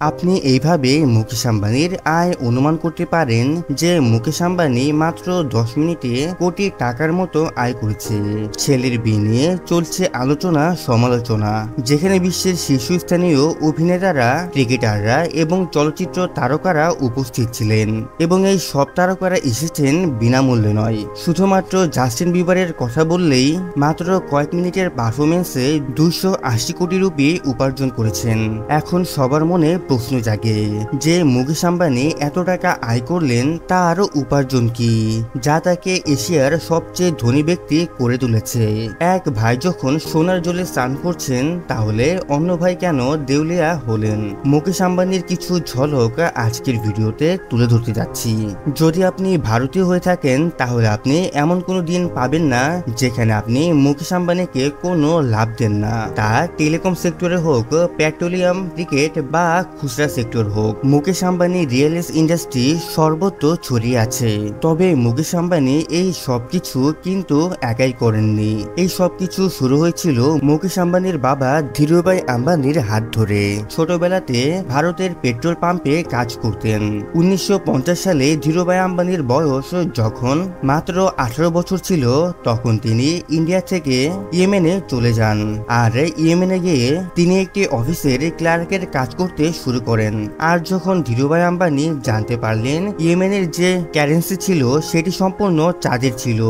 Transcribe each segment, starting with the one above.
আপনি এইভাবে মুকেশ আম্বানির আয় অনুমান করতে পারেন যে মুকেশ আম্বানি মাত্র 10 মিনিটে কোটি টাকার মতো আয় করেছে। ছেলের বিয়ে নিয়ে চলছে আলোচনা সমালোচনা, যেখানে বিশ্বের শীর্ষস্থানীয় অভিনেতারা, ক্রিকেটাররা এবং চলচ্চিত্র তারকারা উপস্থিত ছিলেন। এবং এই সব তারকারা এসেছেন বিনামূল্যে নয়, শুধুমাত্র জাস্টিন বিবারের কথা বললেই মাত্র কয়েক মিনিটের পারফরমেন্সে 280 কোটি রুপি উপার্জন করেছেন। এখন সবার মনে প্রশ্ন জাগে যে মুকেশ আম্বানি এত টাকা আয় করলেন, তার উপার্জন কি যা তাকে এশিয়ার সবচেয়ে ধনী ব্যক্তি করে তুলেছে। এক ভাই যখন সোনার জলে স্নান করছেন, তাহলে অন্য ভাই কেন দেউলিয়া হলেন? মুকেশ আম্বানির কিছু ঝলক আজকের ভিডিওতে তুলে ধরতে যাচ্ছি। যদি আপনি ভারতীয় হয়ে থাকেন, তাহলে আপনি এমন কোনো দিন পাবেন না যেখানে আপনি মুকেশ আম্বানিকে কোনো লাভ দেন না, তা টেলিকম সেক্টরে হোক, পেট্রোলিয়াম, ক্রিকেট বা খুচরা সেক্টর হোক। মুকেশ আম্বানি রিয়েল ইন্ডাস্ট্রি সর্বত্র ছড়িয়ে আছে। তবে মুকেশ আম্বানি এই সবকিছু কিন্তু একাই করেননি। এই সবকিছু শুরু হয়েছিল মুকেশ আম্বানির বাবা ধীরুভাই আম্বানির হাত ধরে। ছোটবেলাতে ভারতের পেট্রোল পাম্পে কাজ করতেন। 1950 সালে ধীরুভাই আম্বানির বয়স যখন মাত্র 18 বছর ছিল, তখন তিনি ইন্ডিয়া থেকে ইয়েমেনে চলে যান। আর ইয়েমেনে গিয়ে তিনি একটি অফিসের ক্লার্কের কাজ করতে শুরু করেন। আর যখন ধীরুভাই আম্বানি জানতে পারলেন ইয়েমেনের যে কারেন্সি ছিল সেটি সম্পূর্ণ চাঁদের ছিল,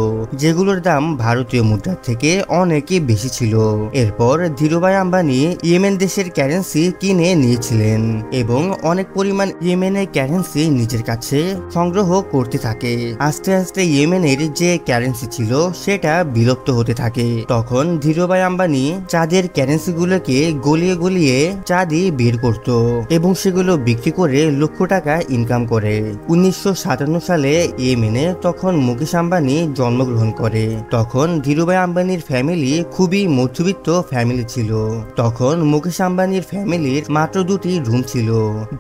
যেগুলোর দাম ভারতীয় মুদ্রার থেকে অনেকই বেশি ছিল, এরপর ধীরুভাই আম্বানি ইয়েমেন দেশের কারেন্সি কিনে নিয়েছিলেন এবং অনেক পরিমাণ ইয়েমেনের কারেন্সি নিজের কাছে সংগ্রহ করতে থাকে। আস্তে আস্তে ইয়েমেনের যে কারেন্সি ছিল সেটা বিলুপ্ত হতে থাকে। তখন ধীরুভাই আম্বানি চাঁদের কারেন্সিগুলোকে গলিয়ে গলিয়ে চাঁদি বের করত এবং সেগুলো বিক্রি করে লক্ষ টাকা ইনকাম করে। 1957 সালে ইয়েমেনে তখন মুকেশ আম্বানি জন্মগ্রহণ করে। তখন ধীরুভাই আম্বানির ফ্যামিলি খুবই মধ্যবিত্ত ফ্যামিলি ছিল। তখন মুকেশ আম্বানির ফ্যামিলির মাত্র 2টি রুম ছিল।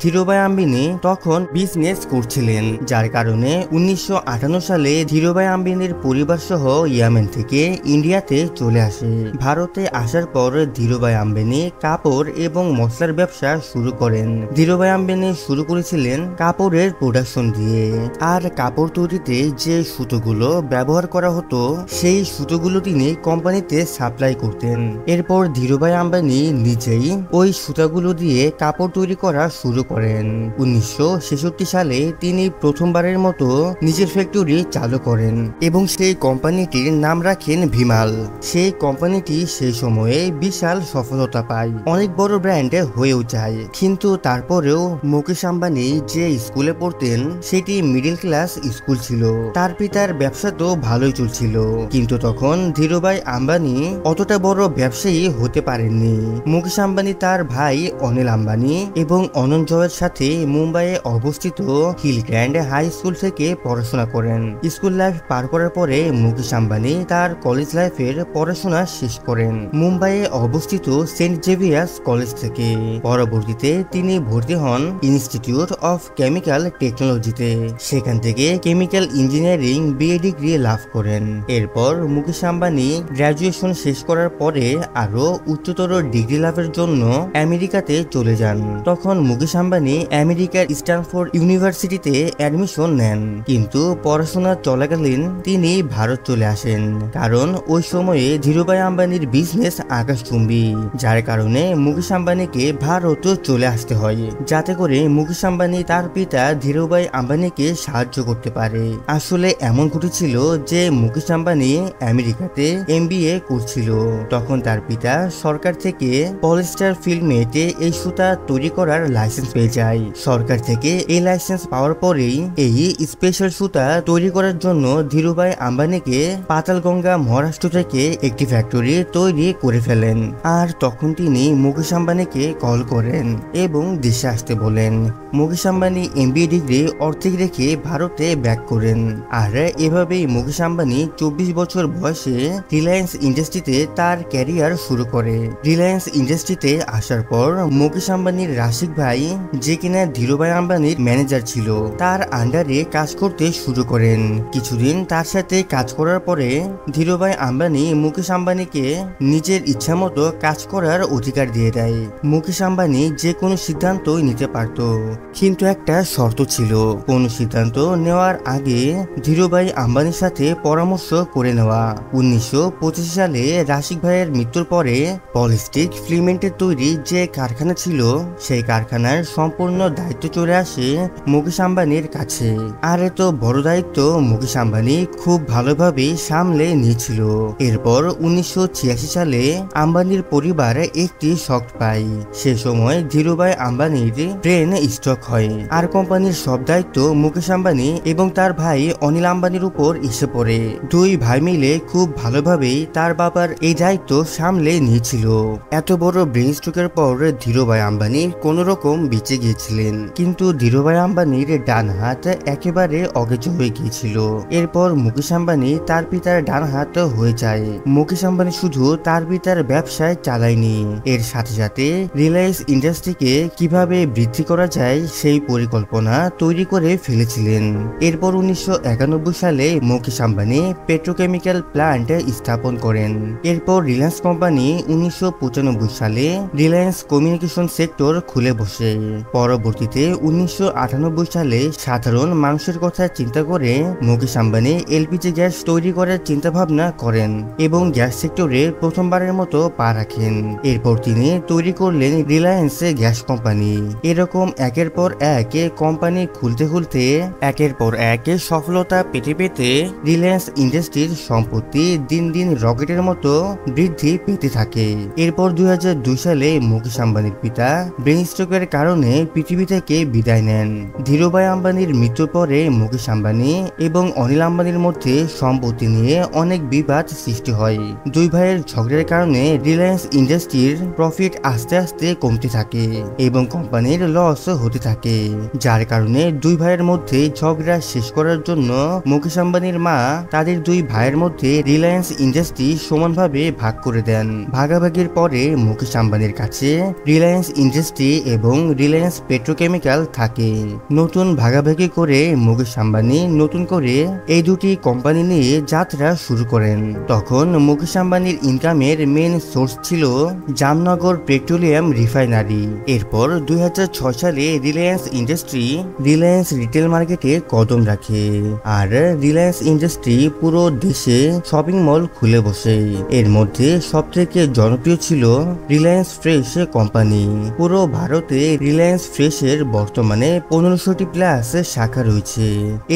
ধীরুভাই আম্বানি তখন বিজনেস করছিলেন, যার কারণে 1958 সালে ধীরুভাই আম্বানির পরিবার সহ ইয়েমেন থেকে ইন্ডিয়াতে চলে আসে। ভারতে আসার পর ধীরুভাই আম্বানি কাপড় এবং মশলার ব্যবসা শুরু করেন। ধীরুভাই আম্বানি শুরু করেছিলেন কাপড়ের প্রোডাকশন দিয়ে, আর কাপড় তৈরিতে যে সুতোগুলো ব্যবহার করা হতো সেই সুতোগুলো তিনি কোম্পানিতে সাপ্লাই করতেন। এরপর ধীরুভাই আম্বানি নিজেই ওই সুতাগুলো দিয়ে কাপড় তৈরি করা শুরু করেন। 1966 সালে তিনি প্রথমবারের মতো নিজের ফ্যাক্টরি চালু করেন এবং সেই কোম্পানিটির নাম রাখেন ভিমাল। সেই কোম্পানিটি সেই সময়ে বিশাল সফলতা পায়, অনেক বড় ব্র্যান্ড হয়েও যায়। কিন্তু তারপরেও মুকেশ আম্বানি যে স্কুলে পড়তেন সেটি মিডল ক্লাস স্কুল ছিল। তার পিতার ব্যবসা তো ভালোই চলছিল, কিন্তু তখন ধীরুভাই আম্বানি অতটা বড় ব্যবসায়ী হতে পারেননি। মুকেশ আম্বানি তার ভাই অনিল আম্বানি এবং অনঞ্জয়ের সাথে মুম্বাইয়ে অবস্থিত হিলগ্র্যান্ড হাই স্কুল থেকে পড়াশোনা করেন। স্কুল লাইফ পার করার পরে মুকেশ আম্বানি তার কলেজ লাইফের পড়াশোনা শেষ করেন মুম্বাইয়ে অবস্থিত সেন্ট জেভিয়ার্স কলেজ থেকে। পরবর্তীতে তিনি ভর্তি হন ইনস্টিটিউট অফ কেমিক্যাল টেকনোলজিতে। সেখান থেকে কেমিক্যাল ইঞ্জিনিয়ারিং বিএ ডিগ্রি লাভ করেন। এরপর মুকেশ আম্বানি গ্রাজুয়েশন শেষ করার পরে আরো উচ্চতর ডিগ্রি লাভের জন্য আমেরিকাতে চলে যান। তখন মুকেশ আম্বানি আমেরিকার স্ট্যানফোর্ড ইউনিভার্সিটিতে অ্যাডমিশন নেন, কিন্তু পড়াশোনা চলাকালীন তিনি ভারত চলে আসেন, কারণ ওই সময়ে ধীরুভাই আম্বানির বিজনেস আকাশচুম্বী, যার কারণে মুকেশ আম্বানিকে ভারত চলে আসতে হয়, যাতে করে মুকেশ আম্বানি তার পিতা ধীরুভাই আম্বানিকে সাহায্য করতে পারে। আসলে এমন ঘটেছিল যে মুকেশ আম্বানি আমেরিকাতে এমবিএ করছিল, তখন তার পিতা সরকার থেকে পলিস্টার ফিল্মেটে এই সুতা তৈরি করার লাইসেন্স পেয়ে যায়। সরকার থেকে এই লাইসেন্স পাওয়ার পরেই এই স্পেশাল সুতা তৈরি করার জন্য ধীরুভাই আম্বানিকে পাতালগঙ্গা মহারাষ্ট্র থেকে একটি ফ্যাক্টরি তৈরি করে ফেলেন। আর তখন তিনি মুকেশ আম্বানিকে কল করেন এবং দেশে আসতে বলেন। মুকেশ আম্বানি MBA ডিগ্রি অর্ধেক রেখে ভারতে ব্যাক করেন। আর এভাবেই মুকেশ আম্বানি 24 বছর বয়সে রিলায়েন্স ইন্ডাস্ট্রিতে তার ক্যারিয়ার শুরু করে। রিলায়েন্স ইন্ডাস্ট্রিতে আসার পর মুকেশ আম্বানির রাশিক ভাই, যে কিনা ধীরুভাই আম্বানির ম্যানেজার ছিল, তার আন্ডারে কাজ করতে শুরু করেন। কিছুদিন তার সাথে কাজ করার পরে ধীরুভাই আম্বানি মুকেশ আম্বানিকে নিজের ইচ্ছা মতো কাজ করার অধিকার দিয়ে দেয়। মুকেশ আম্বানি যে কোনো সিদ্ধান্তই নিতে পারত, কিন্তু একটা শর্ত ছিল, কোনো সিদ্ধান্ত নেওয়ার আগে ধীরুভাই আম্বানির সাথে পরামর্শ করে নেওয়া। 1925 সালে রাশিক ভাইয়ের মৃত্যুর পরে পলিস্টিক ফিলামেন্টের তৈরি যে কারখানা ছিল, সেই কারখানার সম্পূর্ণ দায়িত্ব চলে আসে মুকেশ আম্বানির কাছে। আর এত বড় দায়িত্ব মুকেশ আম্বানি খুব ভালোভাবে সামলে নিয়েছিল। এরপর 1986 সালে আম্বানির পরিবার একটি শক পায়। সে সময় ধীরুভাই আম্বানির ব্রেন স্ট্রোক হয়, আর কোম্পানির সব দায়িত্ব মুকেশ আম্বানি এবং তার ভাই অনিল আম্বানির উপর এসে পড়ে। দুই ভাই মিলে খুব ভালোভাবেই তার বাবার এই দায়িত্ব সামলে নিয়েছিল। এত বড় ব্রেন স্ট্রোকের পর ধীরুভাই আম্বানি কোন রকম বেঁচে গিয়েছিলেন, কিন্তু ধীরুভাই আম্বানির ডান হাত একেবারে অকেজ হয়ে গিয়েছিল। এরপর মুকেশ আম্বানি তার পিতার ডান হাত হয়ে যায়। মুকেশ আম্বানি শুধু তার পিতার ব্যবসায় চালায়নি, এর সাথে সাথে রিলায়েন্স ইন্ডাস্ট্রিকে কিভাবে বৃদ্ধি করা যায় সেই পরিকল্পনা তৈরি করে ফেলেছিলেন। এরপর 1991 সালে মুকেশ আম্বানি পেট্রোকেমিক্যাল প্ল্যান্ট স্থাপন করেন। এরপর রিলায়েন্স কোম্পানি 1995 সালে রিলায়েন্স কমিউনিকেশন সেক্টর খুলে বসে। পরবর্তীতে 1998 সালে সাধারণ মানুষের কথা চিন্তা করে মুকেশ আম্বানি LPG গ্যাস তৈরি করার চিন্তা ভাবনা করেন এবং গ্যাস সেক্টরে প্রথমবারের মতো পা রাখেন। এরপর তিনি তৈরি করলেন রিলায়েন্স গ্যাস কোম্পানি। এরকম একের পর এক কোম্পানি খুলতে খুলতে একের পর এক সফলতা পেতে পেতে রিলায়েন্স ইন্ডাস্ট্রির সম্পত্তি দিন দিন রকেটের মতো বৃদ্ধি পেতে থাকে। এরপর 2002 সালে মুকেশ আম্বানির পিতা ব্রেন স্ট্রোকের কারণে পৃথিবী থেকে বিদায় নেন। ধীরুভাই আম্বানির মৃত্যুর পরে মুকেশ আম্বানি এবং অনিল আম্বানির মধ্যে সম্পত্তি নিয়ে অনেক বিবাদ সৃষ্টি হয়। দুই ভাইয়ের ঝগড়ার কারণে রিলায়েন্স ইন্ডাস্ট্রির প্রফিট আস্তে আস্তে কমতে থাকে এবং কোম্পানির লস হতে থাকে, যার কারণে দুই ভাইয়ের মধ্যে ঝগড়া শেষ করার জন্য মুকেশ আম্বানির মা তাদের দুই ভাইয়ের মধ্যে রিলায়েন্স ইন্ডাস্ট্রি সমানভাবে ভাগ করে দেন। ভাগাভাগির পরে মুকেশ আম্বানির কাছে রিলায়েন্স ইন্ডাস্ট্রি এবং রিলায়েন্স পেট্রোকেমিক্যাল থাকে। নতুন ভাগাভাগি করে মুকেশ আম্বানি নতুন করে এই দুটি কোম্পানি নিয়ে যাত্রা শুরু করেন। তখন মুকেশ আম্বানির ইনকামের মেন সোর্স ছিল জামনগর পেট্রোলিয়াম রিফাইনারি। এরপর 2006 সালে রিলায়েন্স ইন্ডাস্ট্রি রিলায়েন্স রিটেল মার্কেটে কদম রাখে, আর রিলায়েন্স ইন্ডাস্ট্রি পুরো দেশে শপিং মল খুলে বসে। এর মধ্যে সবথেকে জনপ্রিয় ছিল রিলায়েন্স ফ্রেশ কোম্পানি। পুরো ভারতে রিলায়েন্স ফ্রেশের বর্তমানে 1500টি প্লাস শাখা রয়েছে।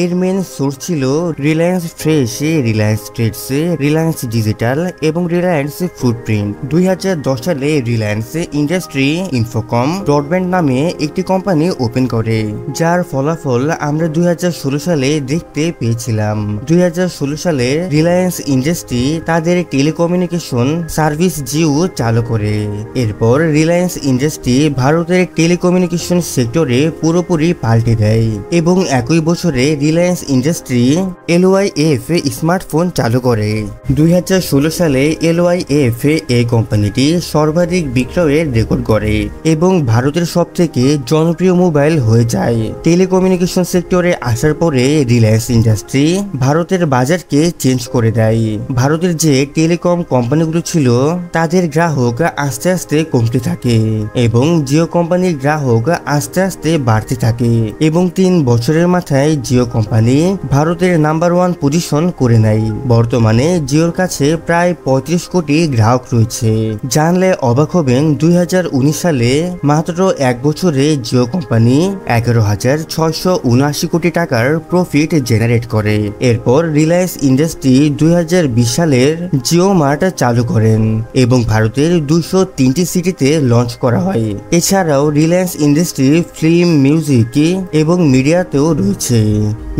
এর মেন সোর্স ছিল Reliance Fresh, Reliance Trends, Reliance Digital এবং রিলায়েন্স ফুটপ্রিন্ট। 2010 সালে রিলায়েন্স ইন্ডাস্ট্রি ইনফোকম ব্রডব্যান্ড নামে একটি কোম্পানি ওপেন করে, যার ফলাফল আমরা 2016 সালে দেখতে পেয়েছিলাম। 2016 সালে রিলায়েন্স ইন্ডাস্ট্রি তাদের টেলিকমিউনিকেশন সার্ভিস জিও চালু করে। এরপর রিলায়েন্স ইন্ডাস্ট্রি ভারতের টেলিকমিউনিকেশন সেক্টরে পুরোপুরি পাল্টে দেয় এবং একই বছরে রিলায়েন্স ইন্ডাস্ট্রি LYF স্মার্টফোন চালু করে। 2016 সালে LYF এই কোম্পানিটি সর্বাধিক বিক্রয়ের রেকর্ড করে এবং ভারতের সবথেকে জনপ্রিয় মোবাইল হয়ে যায়। টেলিকমিউনিকেশন সেক্টরে আসার পরে রিলায়েন্স ইন্ডাস্ট্রি ভারতের বাজারকে চেঞ্জ করে দেয়। ভারতের যে টেলিকম কোম্পানিগুলো ছিল তাদের গ্রাহক আস্তে আস্তে কমতে থাকে এবং জিও কোম্পানির গ্রাহক আস্তে আস্তে বাড়তে থাকে এবং 3 বছরের মাথায় জিও কোম্পানি ভারতের নাম্বার 1 পজিশন করে নেয়। বর্তমানে জিওর কাছে প্রায় 35 কোটি গ্রাহক রয়েছে। জানলে অবাক হবেন, 2019 সালে মাত্র এক বছরে জিও কোম্পানি 11,679 কোটি টাকার প্রফিট জেনারেট করে। এরপর রিলায়েন্স ইন্ডাস্ট্রি 2020 সালের জিও মার্ট চালু করেন এবং ভারতের 203টি সিটিতে লঞ্চ করা হয়। এছাড়াও রিলায়েন্স ইন্ডাস্ট্রি ফিল্ম, মিউজিক এবং মিডিয়াতেও রয়েছে।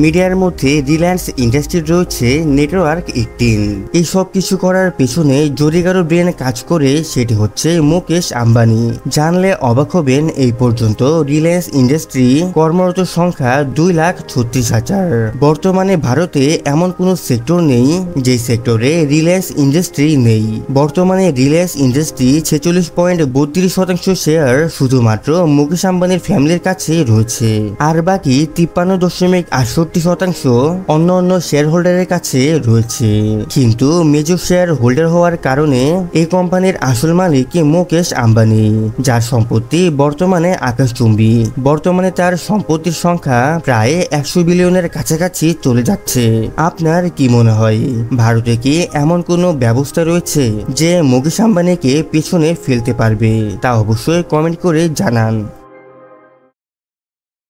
মিডিয়ার মধ্যে রিলায়েন্স ইন্ডাস্ট্রির রয়েছে নেটওয়ার্ক 18। এই সব কিছু করার পেছনে জোরিগারো ব্রেন কাজ করে, সেটি হচ্ছে মুকেশ আম্বানি। জানলে অবাক হবেন, এই পর্যন্ত রিলায়েন্স রিলায়েন্স ইন্ডাস্ট্রি কর্মরত সংখ্যা 2,36,000। বর্তমানে ভারতে এমন কোনো সেক্টর নেই যে সেক্টরে রিলায়েন্স ইন্ডাস্ট্রি নেই। বর্তমানে রিলায়েন্স ইন্ডাস্ট্রি 46.32% শেয়ার শুধুমাত্র মুকেশ আম্বানির ফ্যামিলির কাছে রয়েছে, আর বাকি 53.68% অন্য অন্য শেয়ার হোল্ডারের কাছে রয়েছে। কিন্তু মেজর শেয়ার হোল্ডার হওয়ার কারণে এই কোম্পানির আসল মালিক মুকেশ আম্বানি, যার সম্পত্তি বর্তমানে আকাশচুম্বী। বর্তমানে তার সম্পত্তির সংখ্যা প্রায় 100 বিলিয়নের কাছাকাছি চলে যাচ্ছে। আপনার কি মনে হয়, ভারতে কি এমন কোনো ব্যবস্থা রয়েছে যে মুকেশ আম্বানিকে পেছনে ফেলতে পারবে? তা অবশ্যই কমেন্ট করে জানান।